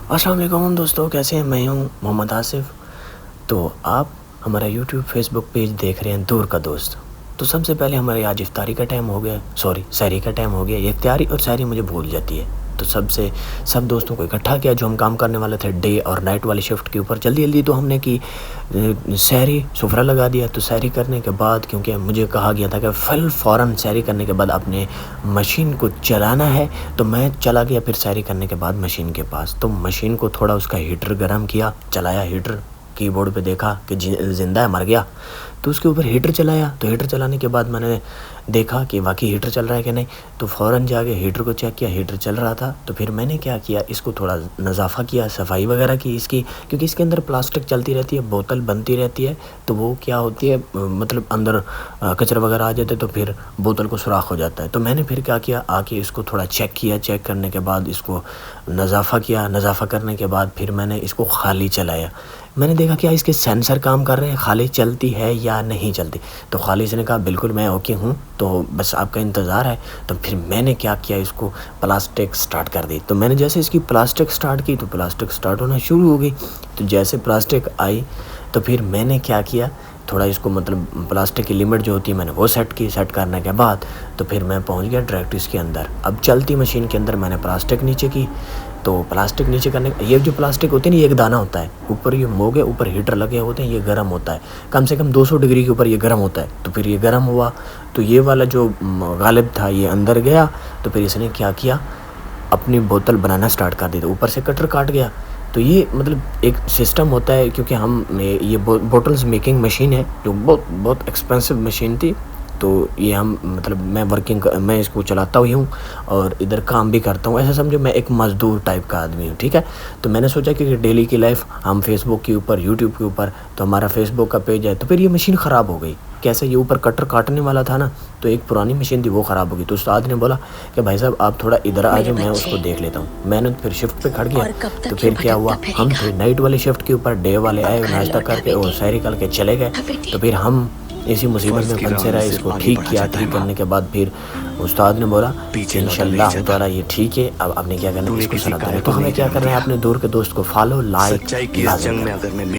السلام علیکم دوستوں، کیسے ہیں؟ میں ہوں محمد آصف۔ تو آپ ہمارا یوٹیوب فیس بک پیج دیکھ رہے ہیں دور کا دوست۔ تو سب سے پہلے ہمارے آج افطاری کا ٹائم ہو گیا، سحری کا ٹائم ہو گیا۔ یہ افطاری اور سحری مجھے بھول جاتی ہے، تو سب دوستوں کو اکٹھا کیا جو ہم کام کرنے والے تھے ڈے اور نائٹ والی شفٹ کے اوپر۔ جلدی تو ہم نے کی سحری سفرہ لگا دیا۔ تو سحری کرنے کے بعد، کیونکہ مجھے کہا گیا تھا کہ فوراً سحری کرنے کے بعد اپنے مشین کو چلانا ہے، تو میں چلا گیا پھر سحری کرنے کے بعد مشین کے پاس۔ تو مشین کو تھوڑا اس کا ہیٹر گرم کیا، چلایا ہیٹر، کی بورڈ پہ دیکھا کہ زندہ ہے، مر گیا، تو اس کے اوپر ہیٹر چلایا۔ تو ہیٹر چلانے کے بعد میں نے دیکھا کہ واقعی ہیٹر چل رہا ہے کہ نہیں، تو فوراً جا کے ہیٹر کو چیک کیا، ہیٹر چل رہا تھا۔ تو پھر میں نے کیا کیا، اس کو تھوڑا نظافہ کیا، صفائی وغیرہ کی اس کی، کیونکہ اس کے اندر پلاسٹک چلتی رہتی ہے، بوتل بنتی رہتی ہے، تو وہ کیا ہوتی ہے، مطلب اندر کچرا وغیرہ آ جاتے تو پھر بوتل کو سوراخ ہو جاتا ہے۔ تو میں نے پھر کیا کیا، آ کے اس کو تھوڑا چیک کیا، چیک کرنے کے بعد اس کو نظافہ کیا، نظافہ کرنے کے بعد پھر میں نے اس کو خالی چلایا۔ میں نے دیکھا کیا اس کے سینسر کام کر رہے ہیں، خالی چلتی ہے یا نہیں چلتی۔ تو خالی سے نے کہا بالکل میں اوکے ہوں، تو بس آپ کا انتظار ہے۔ تو پھر میں نے کیا کیا، اس کو پلاسٹک سٹارٹ کر دی۔ تو میں نے جیسے اس کی پلاسٹک سٹارٹ کی تو پلاسٹک سٹارٹ ہونا شروع ہو گئی۔ تو جیسے پلاسٹک آئی تو پھر میں نے کیا کیا، تھوڑا اس کو مطلب پلاسٹک کی لیمٹ جو ہوتی ہے میں نے وہ سیٹ کی۔ سیٹ کرنے کے بعد تو پھر میں پہنچ گیا ڈائریکٹ اس کے اندر۔ اب چلتی مشین کے اندر میں نے پلاسٹک نیچے کی۔ تو پلاسٹک نیچے کرنے، یہ جو پلاسٹک ہوتی ہے نا، یہ ایک دانہ ہوتا ہے، اوپر یہ موگ ہے، اوپر ہیٹر لگے ہوتے ہیں، یہ گرم ہوتا ہے، کم سے کم 200 ڈگری کے اوپر یہ گرم ہوتا ہے۔ تو پھر یہ گرم ہوا تو یہ والا جو غالب تھا یہ اندر گیا۔ تو پھر اس نے کیا کیا، اپنی بوتل بنانا سٹارٹ کر دی۔ تو اوپر سے کٹر کاٹ گیا۔ تو یہ مطلب ایک سسٹم ہوتا ہے، کیونکہ ہم یہ بوٹلز میکنگ مشین ہے جو بہت ایکسپینسو مشین تھی۔ تو یہ ہم مطلب میں اس کو چلاتا ہوئی ہوں اور ادھر کام بھی کرتا ہوں، ایسا سمجھو میں ایک مزدور ٹائپ کا آدمی ہوں، ٹھیک ہے۔ تو میں نے سوچا کہ ڈیلی کی لائف ہم فیس بک کے اوپر، یوٹیوب کے اوپر، تو ہمارا فیس بک کا پیج ہے۔ تو پھر یہ مشین خراب ہو گئی، کیسے، یہ اوپر کٹر کاٹنے والا تھا نا، تو ایک پرانی مشین تھی وہ خراب ہو گئی۔ تو استاد نے بولا کہ بھائی صاحب آپ تھوڑا ادھر آ جاؤ، میں اس کو دیکھ لیتا ہوں۔ میں نے پھر شفٹ پہ کھڑ گیا۔ تو پھر کیا ہوا، ہم تھے نائٹ والی شفٹ کے اوپر، ڈے والے آئے، ناشتہ کر کے اور سحری کر کے چلے گئے۔ تو پھر ہم اسی مصیبت میں پھنسے رہے، اس کو ٹھیک کیا۔ ٹھیک کرنے کے بعد پھر استاد نے بولا کہ انشاءاللہ تعالیٰ یہ ٹھیک ہے، اب آپ نے کیا کرنا ہے، اس کو سنا دینا ہے۔ تو ہمیں کیا کرنا ہے، اپنے دور کے دوست کو فالو، لائک لازم کرنا ہے۔